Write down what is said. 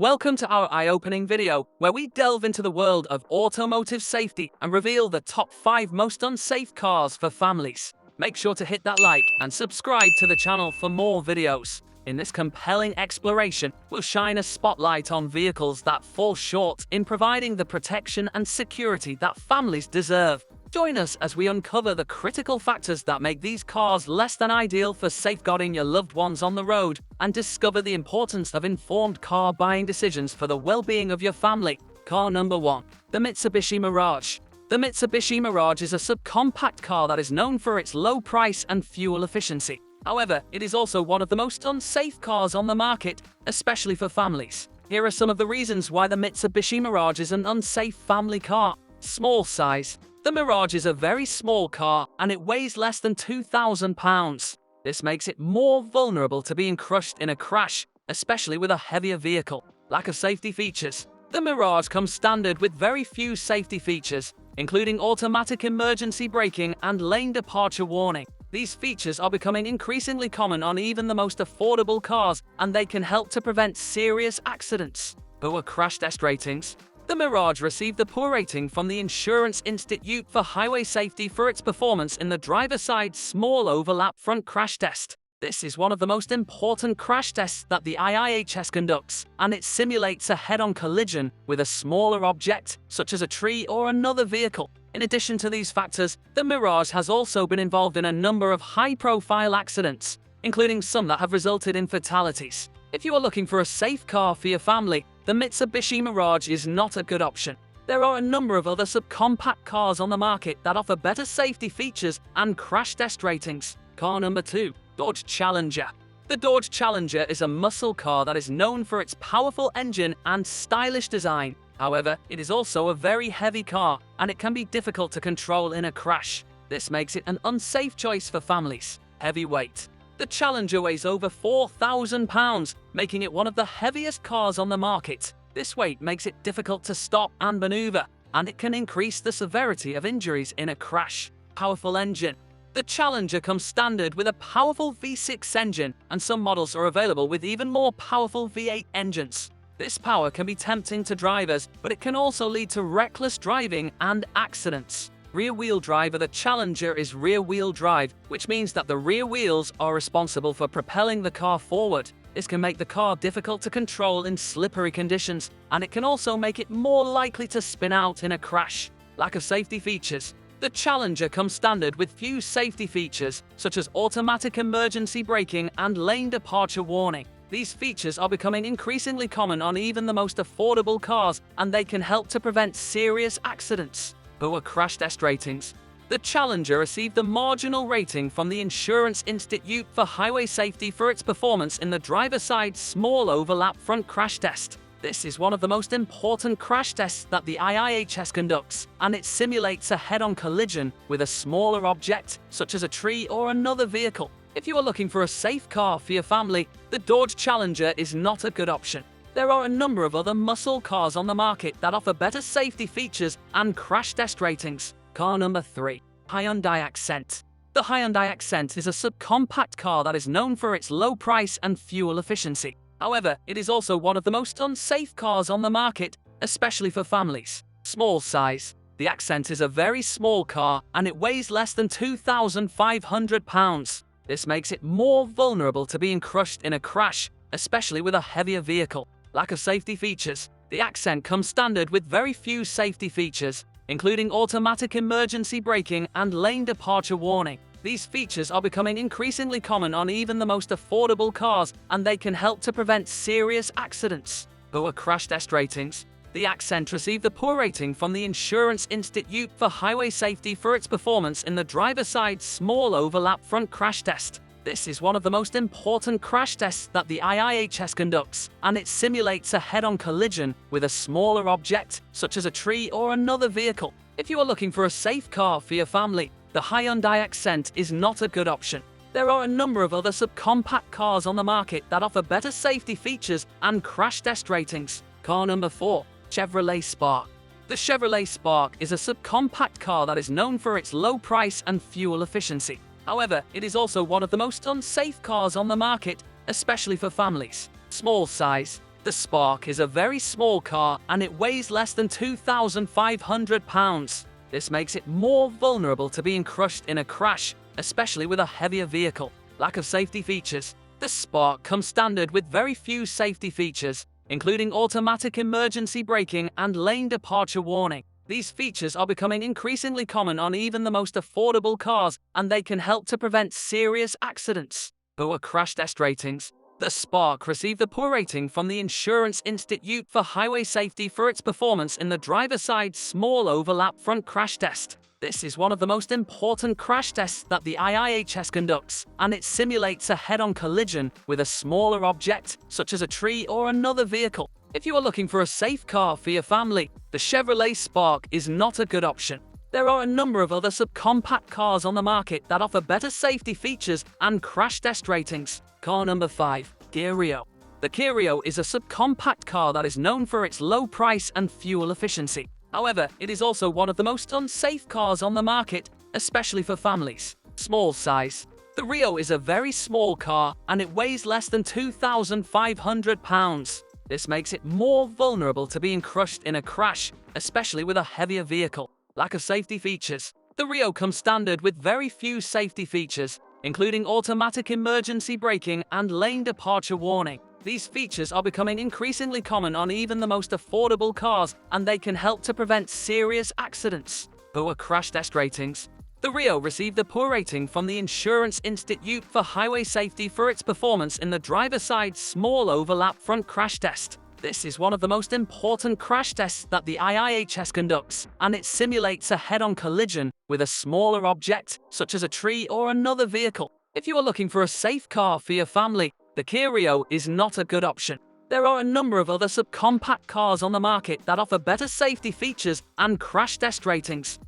Welcome to our eye-opening video, where we delve into the world of automotive safety and reveal the top 5 most unsafe cars for families. Make sure to hit that like and subscribe to the channel for more videos. In this compelling exploration, we'll shine a spotlight on vehicles that fall short in providing the protection and security that families deserve. Join us as we uncover the critical factors that make these cars less than ideal for safeguarding your loved ones on the road, and discover the importance of informed car buying decisions for the well-being of your family. Car number 1. The Mitsubishi Mirage. The Mitsubishi Mirage is a subcompact car that is known for its low price and fuel efficiency. However, it is also one of the most unsafe cars on the market, especially for families. Here are some of the reasons why the Mitsubishi Mirage is an unsafe family car. Small size. The Mirage is a very small car and it weighs less than 2,000 pounds. This makes it more vulnerable to being crushed in a crash, especially with a heavier vehicle. Lack of safety features. The Mirage comes standard with very few safety features, including automatic emergency braking and lane departure warning. These features are becoming increasingly common on even the most affordable cars, and they can help to prevent serious accidents. Poor crash test ratings. The Mirage received a poor rating from the Insurance Institute for Highway Safety for its performance in the driver-side small overlap front crash test. This is one of the most important crash tests that the IIHS conducts, and it simulates a head-on collision with a smaller object, such as a tree or another vehicle. In addition to these factors, the Mirage has also been involved in a number of high-profile accidents, including some that have resulted in fatalities. If you are looking for a safe car for your family, the Mitsubishi Mirage is not a good option. There are a number of other subcompact cars on the market that offer better safety features and crash test ratings. Car number 2. Dodge Challenger. The Dodge Challenger is a muscle car that is known for its powerful engine and stylish design. However, it is also a very heavy car, and it can be difficult to control in a crash. This makes it an unsafe choice for families. Heavy weight. The Challenger weighs over 4,000 pounds, making it one of the heaviest cars on the market. This weight makes it difficult to stop and maneuver, and it can increase the severity of injuries in a crash. Powerful engine. The Challenger comes standard with a powerful V6 engine, and some models are available with even more powerful V8 engines. This power can be tempting to drivers, but it can also lead to reckless driving and accidents. Rear-wheel drive of the Challenger is rear-wheel drive, which means that the rear wheels are responsible for propelling the car forward. This can make the car difficult to control in slippery conditions, and it can also make it more likely to spin out in a crash. Lack of safety features. The Challenger comes standard with few safety features, such as automatic emergency braking and lane departure warning. These features are becoming increasingly common on even the most affordable cars, and they can help to prevent serious accidents. Poor crash test ratings. The Challenger received the marginal rating from the Insurance Institute for Highway Safety for its performance in the driver-side small overlap front crash test. This is one of the most important crash tests that the IIHS conducts, and it simulates a head-on collision with a smaller object, such as a tree or another vehicle. If you are looking for a safe car for your family, the Dodge Challenger is not a good option. There are a number of other muscle cars on the market that offer better safety features and crash test ratings. Car number 3. Hyundai Accent. The Hyundai Accent is a subcompact car that is known for its low price and fuel efficiency. However, it is also one of the most unsafe cars on the market, especially for families. Small size. The Accent is a very small car, and it weighs less than 2,500 pounds. This makes it more vulnerable to being crushed in a crash, especially with a heavier vehicle. Lack of safety features. The Accent comes standard with very few safety features, including automatic emergency braking and lane departure warning. These features are becoming increasingly common on even the most affordable cars, and they can help to prevent serious accidents. Poor crash test ratings. The Accent received a poor rating from the Insurance Institute for Highway Safety for its performance in the driver-side small overlap front crash test. This is one of the most important crash tests that the IIHS conducts, and it simulates a head-on collision with a smaller object, such as a tree or another vehicle. If you are looking for a safe car for your family, the Hyundai Accent is not a good option. There are a number of other subcompact cars on the market that offer better safety features and crash test ratings. Car number 4. Chevrolet Spark. The Chevrolet Spark is a subcompact car that is known for its low price and fuel efficiency. However, it is also one of the most unsafe cars on the market, especially for families. Small size. The Spark is a very small car and it weighs less than 2,500 pounds. This makes it more vulnerable to being crushed in a crash, especially with a heavier vehicle. Lack of safety features. The Spark comes standard with very few safety features, including automatic emergency braking and lane departure warning. These features are becoming increasingly common on even the most affordable cars, and they can help to prevent serious accidents. Poor crash test ratings. The Spark received a poor rating from the Insurance Institute for Highway Safety for its performance in the driver's side small overlap front crash test. This is one of the most important crash tests that the IIHS conducts, and it simulates a head-on collision with a smaller object, such as a tree or another vehicle. If you are looking for a safe car for your family, the Chevrolet Spark is not a good option. There are a number of other subcompact cars on the market that offer better safety features and crash test ratings. Car number 5, Kia Rio. The Kia Rio is a subcompact car that is known for its low price and fuel efficiency. However, it is also one of the most unsafe cars on the market, especially for families. Small size. The Rio is a very small car and it weighs less than 2,500 pounds. This makes it more vulnerable to being crushed in a crash, especially with a heavier vehicle. Lack of safety features. The Rio comes standard with very few safety features, including automatic emergency braking and lane departure warning. These features are becoming increasingly common on even the most affordable cars, and they can help to prevent serious accidents. Poor crash test ratings. The Rio received a poor rating from the Insurance Institute for Highway Safety for its performance in the driver's side small overlap front crash test. This is one of the most important crash tests that the IIHS conducts, and it simulates a head-on collision with a smaller object, such as a tree or another vehicle. If you are looking for a safe car for your family, the Kia Rio is not a good option. There are a number of other subcompact cars on the market that offer better safety features and crash test ratings.